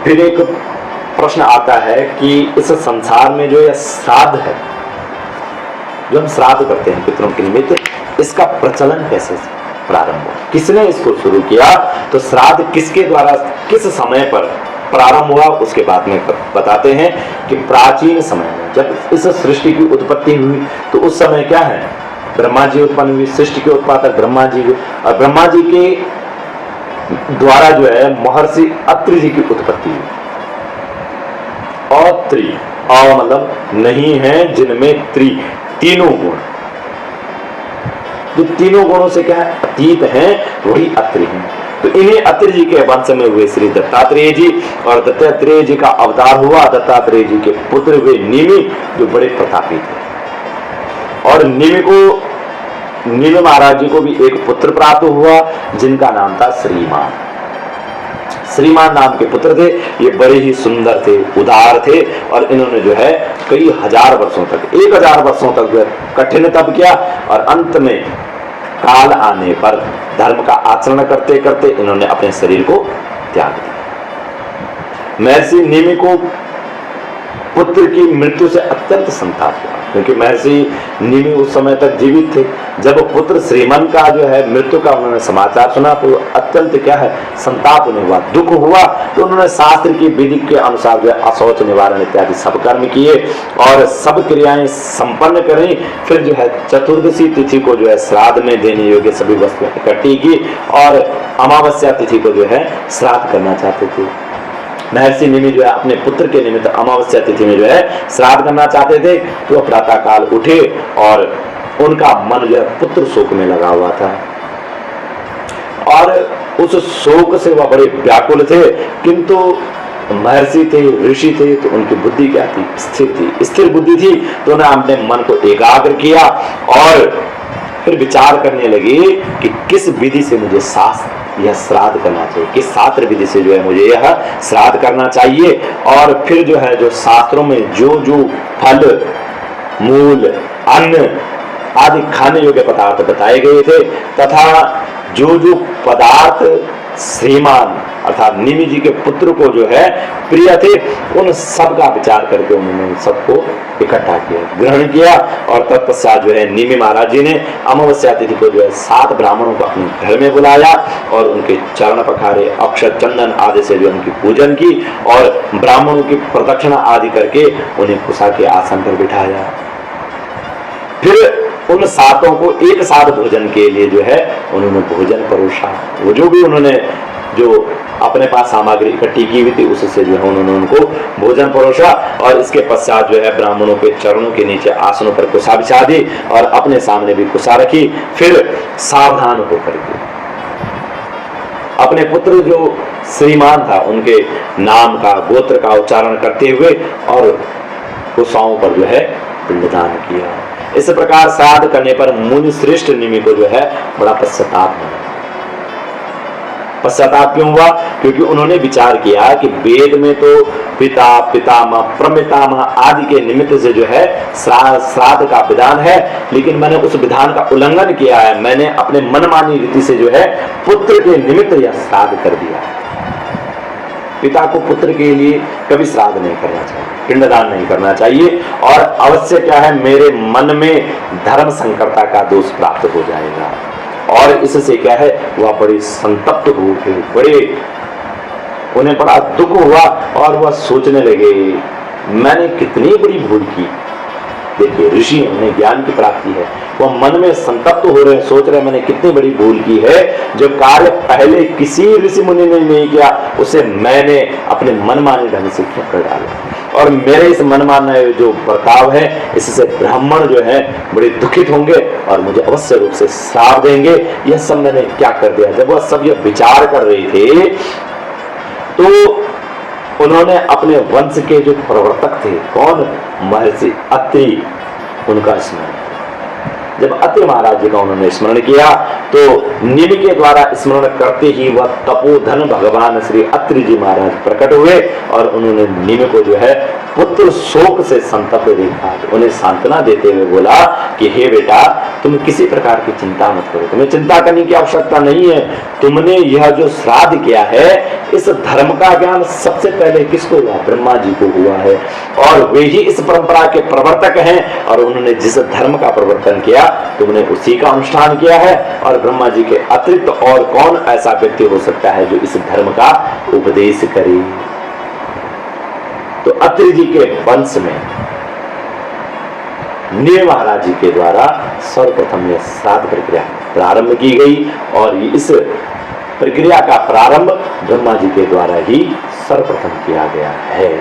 फिर एक प्रश्न आता है कि इस संसार में जो यह श्राद्ध है, जो हम श्राद्ध करते हैं पितरों के निमित्त, इसका प्रचलन कैसे प्रारंभ हुआ, किसने इसको शुरू किया? तो श्राद्ध किसके द्वारा किस समय पर प्रारंभ हुआ उसके बाद में बताते हैं कि प्राचीन समय में जब इस सृष्टि की उत्पत्ति हुई तो उस समय क्या है, ब्रह्मा जी उत्पन्न हुई, सृष्टि के उत्पादक ब्रह्मा जी हुए, और ब्रह्मा जी के द्वारा जो है महर्षि अत्रि जी की उत्पत्ति हुई। अत्रि, अ मतलब नहीं है, जिनमें त्रि, तीनों गुण, जो तीनों गुणों से क्या है, अतीत हैं, वही अत्रि हैं। तो इन्हीं अत्रि जी के वंश में हुए श्री दत्तात्रेय जी, और दत्तात्रेय जी का अवतार हुआ दत्तात्रेय जी के पुत्र हुए निमि, जो बड़े प्रतापी थे। और निमि महाराज जी को भी एक पुत्र प्राप्त हुआ जिनका नाम था श्रीमान। श्रीमान नाम के पुत्र थे, ये बड़े ही सुंदर थे, उदार थे, और इन्होंने जो है कई हजार वर्षों तक, 1000 वर्षों तक जो है कठिन तप किया, और अंत में काल आने पर धर्म का आचरण करते करते इन्होंने अपने शरीर को त्याग दिया। महर्षि निमि को पुत्र की मृत्यु से अत्यंत संताप हुआ, क्योंकि महर्षि निमि उस समय तक जीवित थे। जब पुत्र श्रीमान का जो है मृत्यु का उन्होंने समाचार सुना तो अत्यंत क्या है, संताप उन्हें हुआ, दुख हुआ। तो उन्होंने शास्त्र की विधि के अनुसार जो है अशौच निवारण इत्यादि सब कर्म किए और सब क्रियाएं संपन्न करें। फिर जो है चतुर्दशी तिथि को जो है श्राद्ध में देने योग्य सभी वस्तुएं इकट्ठी की, और अमावस्या तिथि को जो है श्राद्ध करना चाहते थे। महर्षि निमि जो है अपने पुत्र के निमित्त अमावस्या तिथि में जो है श्राद्ध करना चाहते थे। तो प्रातः काल उठे और उनका मन जो है पुत्र शोक में लगा हुआ था, और उस शोक से वह बड़े व्याकुल थे। किंतु महर्षि थे, ऋषि थे, तो उनकी बुद्धि क्या थी, स्थिर थी, स्थिर बुद्धि थी। तो उन्होंने अपने मन को एकाग्र किया और फिर विचार करने लगे कि किस विधि से मुझे यह श्राद्ध करना चाहिए, किस शास्त्र विधि से जो है मुझे यह श्राद्ध करना चाहिए। और फिर जो है जो शास्त्रों में जो जो फल, मूल, अन्न आदि खाने योग्य पदार्थ बताए गए थे, तथा जो जो पदार्थ श्रीमान अर्थात निमि जी के पुत्र को जो है प्रिय थे, उन सब का विचार करके उन्होंने सबको इकट्ठा किया, ग्रहण किया। और तत्पश्चात जो है निमि महाराज जी ने अमावस्या तिथि को जो है 7 ब्राह्मणों को अपने घर में बुलाया और उनके चरण पखारे, अक्षत चंदन आदि से जो उनकी पूजन की, और ब्राह्मणों की प्रदक्षिणा आदि करके उन्हें कुशा के आसन पर बिठाया। फिर उन 7 को एक साथ भोजन के लिए जो है उन्होंने भोजन परोसा। वो जो भी उन्होंने जो अपने पास सामग्री इकट्ठी की हुई थी उससे जो है उन्होंने उनको भोजन परोसा, और इसके पश्चात जो है ब्राह्मणों के चरणों के नीचे आसनों पर कुशा बिछा दी और अपने सामने भी कुशा रखी। फिर सावधान होकर के अपने पुत्र जो श्रीमान था उनके नाम का, गोत्र का उच्चारण करते हुए और कुशाओं पर जो है पिंडदान किया। इस प्रकार श्राद्ध करने पर मुनि श्रेष्ठ निमि को जो है बड़ा पश्चाताप हुआ। पश्चाताप क्यों हुआ? क्योंकि उन्होंने विचार किया कि वेद में तो पिता, पितामह, प्रपितामह आदि के निमित्त से जो है श्राद्ध का विधान है, लेकिन मैंने उस विधान का उल्लंघन किया है। मैंने अपने मनमानी रीति से जो है पुत्र के निमित्त यह श्राद्ध कर दिया। पिता को पुत्र के लिए कभी श्राद्ध नहीं करना चाहिए, पिंडदान नहीं करना चाहिए, और अवश्य क्या है, मेरे मन में धर्म संकरता का दोष प्राप्त हो जाएगा। और इससे क्या है, वह बड़े संतप्त हो उठे, उन्हें बड़ा दुख हुआ और वह सोचने लगे मैंने कितनी बड़ी भूल की। देखिए ऋषि उन्हें ज्ञान की प्राप्ति है, वह मन में संतप्त हो रहे, सोच रहे मैंने कितनी बड़ी भूल की है, जो कार्य पहले किसी ऋषि मुनि ने नहीं किया उसे मैंने अपने मनमाने ढंग से क्यों कर डाला, और मेरे इस मनमाने जो बर्ताव है इससे ब्राह्मण जो है बड़े दुखित होंगे और मुझे अवश्य रूप से श्राप देंगे। यह सब मैंने क्या कर दिया। जब वह सब यह विचार कर रहे थे तो उन्होंने अपने वंश के जो प्रवर्तक थे, कौन, महर्षि अत्रि, उनका स्मरण। जब अत्रि महाराज जी का उन्होंने स्मरण किया तो निमि के द्वारा स्मरण करते ही वह तपोधन भगवान श्री अत्रि जी महाराज प्रकट हुए और उन्होंने निमि को जो है पुत्र शोक से संतप्त देखा, उन्हें सांत्वना देते हुए बोला कि हे बेटा, तुम किसी प्रकार की चिंता मत करो, तुम्हें चिंता करने की आवश्यकता नहीं है। तुमने यह जो श्राद्ध किया है, इस धर्म का ज्ञान सबसे पहले किसको हुआ? ब्रह्मा जी को हुआ है, और वे ही इस परंपरा के प्रवर्तक हैं, और उन्होंने जिस धर्म का प्रवर्तन किया तुमने उसी का अनुष्ठान किया है। और ब्रह्मा जी के अतिरिक्त और कौन ऐसा व्यक्ति हो सकता है जो इस धर्म का उपदेश करे? तो अत्रि जी के वंश में निमि महाराज जी के द्वारा सर्वप्रथम यह श्राद्ध प्रक्रिया प्रारंभ की गई, और इस प्रक्रिया का प्रारंभ ब्रह्मा जी के द्वारा ही सर्वप्रथम किया गया है।